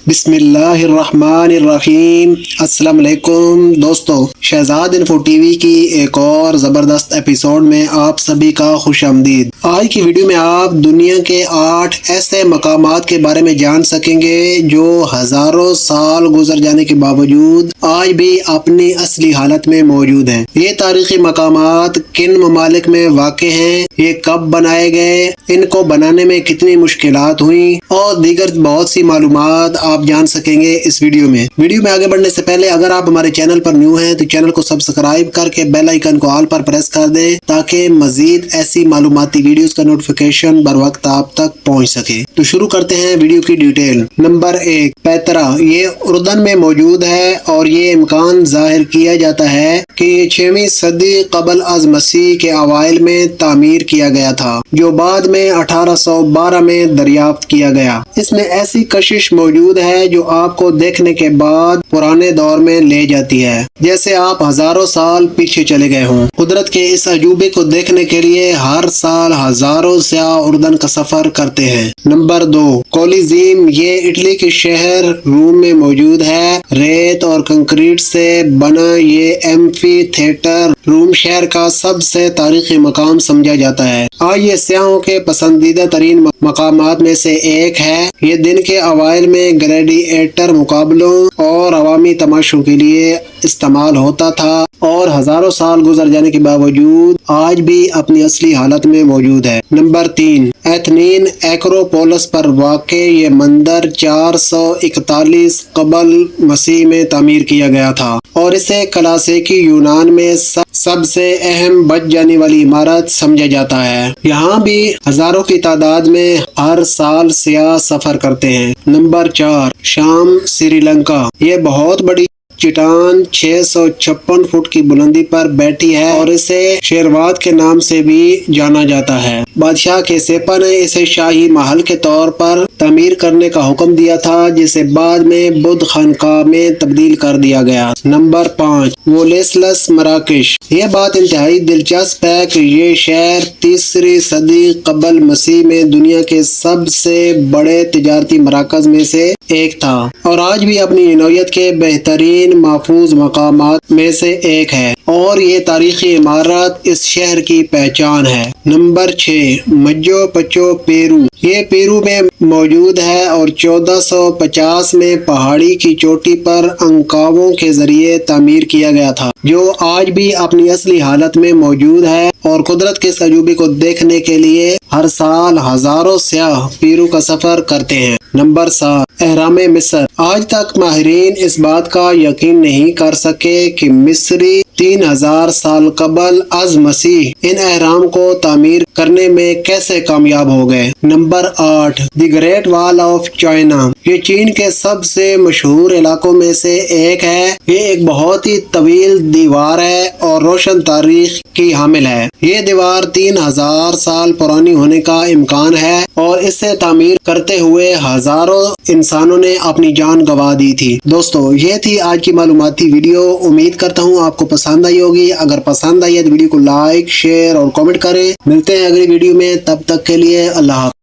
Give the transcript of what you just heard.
بسم اللہ الرحمن الرحیم۔ السلام علیکم دوستو، شہزاد انفو ٹی وی کی ایک اور زبردست ایپیسوڈ میں آپ سبھی کا خوش آمدید۔ آج کی ویڈیو میں آپ دنیا کے 8 ایسے مقامات کے بارے میں جان سکیں گے جو ہزاروں سال گزر جانے کے باوجود آج بھی اپنی اصلی حالت میں موجود ہیں۔ یہ تاریخی مقامات کن ممالک میں واقع ہیں، یہ کب بنائے گئے، ان کو بنانے میں کتنی مشکلات ہوئیں اور دیگر بہت سی معلومات آپ جان سکیں گے اس ویڈیو میں۔ ویڈیو میں آگے بڑھنے سے پہلے اگر آپ ہمارے چینل پر نیو ہیں تو چینل کو سبسکرائب کر کے بیل آئیکن کو آل پر پریس کر دیں تاکہ مزید ایسی معلوماتی ویڈیوز کا نوٹیفیکیشن بر وقت آپ تک پہنچ سکے۔ تو شروع کرتے ہیں ویڈیو کی ڈیٹیل۔ نمبر 1، پیترا۔ یہ اردن میں موجود ہے اور یہ امکان ظاہر کیا جاتا ہے کہ یہ 6ویں صدی قبل از مسیح کے اوائل میں تعمیر کیا گیا تھا، جو بعد میں 1812 میں دریافت کیا گیا۔ اس میں ایسی کشش موجود ہے جو آپ کو دیکھنے کے بعد پرانے دور میں لے جاتی ہے، جیسے آپ ہزاروں سال پیچھے چلے گئے ہوں۔ قدرت کے اس عجوبے کو دیکھنے کے لیے ہر سال ہزاروں سیاح اردن کا سفر کرتے ہیں۔ نمبر 2، کولیزیم۔ یہ اٹلی کے شہر روم میں موجود ہے۔ ریت اور کنکریٹ سے بنا یہ ایمفی تھیٹر روم شہر کا سب سے تاریخی مقام سمجھا جاتا ہے۔ آج یہ سیاحوں کے پسندیدہ ترین مقامات میں سے ایک ہے۔ یہ دن کے اوائل میں گلیڈیئیٹر مقابلوں اور عوامی تماشوں کے لیے استعمال ہوتا تھا اور ہزاروں سال گزر جانے کے باوجود آج بھی اپنی اصلی حالت میں موجود ہے۔ Number 3، Athenian. ایکروپولس پر واقع یہ مندر 441 قبل مسیح میں تعمیر کیا گیا تھا اور اسے کلاسیکی یونان میں سب سے اہم بچ جانے والی عمارت سمجھا جاتا ہے۔ یہاں بھی ہزاروں کی تعداد میں ہر سال سیاح سفر کرتے ہیں۔ نمبر 4، شام، سری لنکا۔ یہ بہت بڑی چٹان 656 فٹ کی بلندی پر بیٹھی ہے اور اسے شیروات کے نام سے بھی جانا جاتا ہے۔ بادشاہ کے سیپا نے اسے شاہی محل کے طور پر تعمیر کرنے کا حکم دیا تھا، جسے بعد میں بدھ خانقاہ میں تبدیل کر دیا گیا۔ نمبر 5، وولیسلس، مراکش۔ یہ بات انتہائی دلچسپ ہے کہ یہ شہر 3 صدی قبل مسیح میں دنیا کے سب سے بڑے تجارتی مراکز میں سے ایک تھا اور آج بھی اپنی نوعیت کے بہترین محفوظ مقامات میں سے ایک ہے اور یہ تاریخی عمارت اس شہر کی پہچان ہے۔ نمبر 6، مچو پچو، پیرو۔ یہ پیرو میں موجود ہے اور 1450 میں پہاڑی کی چوٹی پر انکاؤں کے ذریعے تعمیر کیا گیا تھا، جو آج بھی اپنی اصلی حالت میں موجود ہے اور قدرت کے اس عجوبے کو دیکھنے کے لیے ہر سال ہزاروں سیاح پیرو کا سفر کرتے ہیں۔ نمبر 7، اہرام مصر۔ آج تک ماہرین اس بات کا یقین نہیں کر سکے کہ مصری 3000 سال قبل از مسیح ان اہرام کو تعمیر کرنے میں کیسے کامیاب ہو گئے۔ نمبر 8، دی گریٹ وال آف چائنا۔ یہ چین کے سب سے مشہور علاقوں میں سے ایک ہے۔ یہ ایک بہت ہی طویل دیوار ہے اور روشن تاریخ کی حامل ہے۔ یہ دیوار 3000 سال پرانی ہونے کا امکان ہے اور اسے تعمیر کرتے ہوئے ہزاروں انسانوں نے اپنی جان گنوا دی تھی۔ دوستو، یہ تھی آج کی معلوماتی ویڈیو۔ امید کرتا ہوں آپ کو پسند آئی ہوگی۔ اگر پسند آئی ہے تو ویڈیو کو لائک، شیئر اور کامنٹ کریں۔ ملتے ہیں اگلی ویڈیو میں، تب تک کے لیے اللہ حافظ۔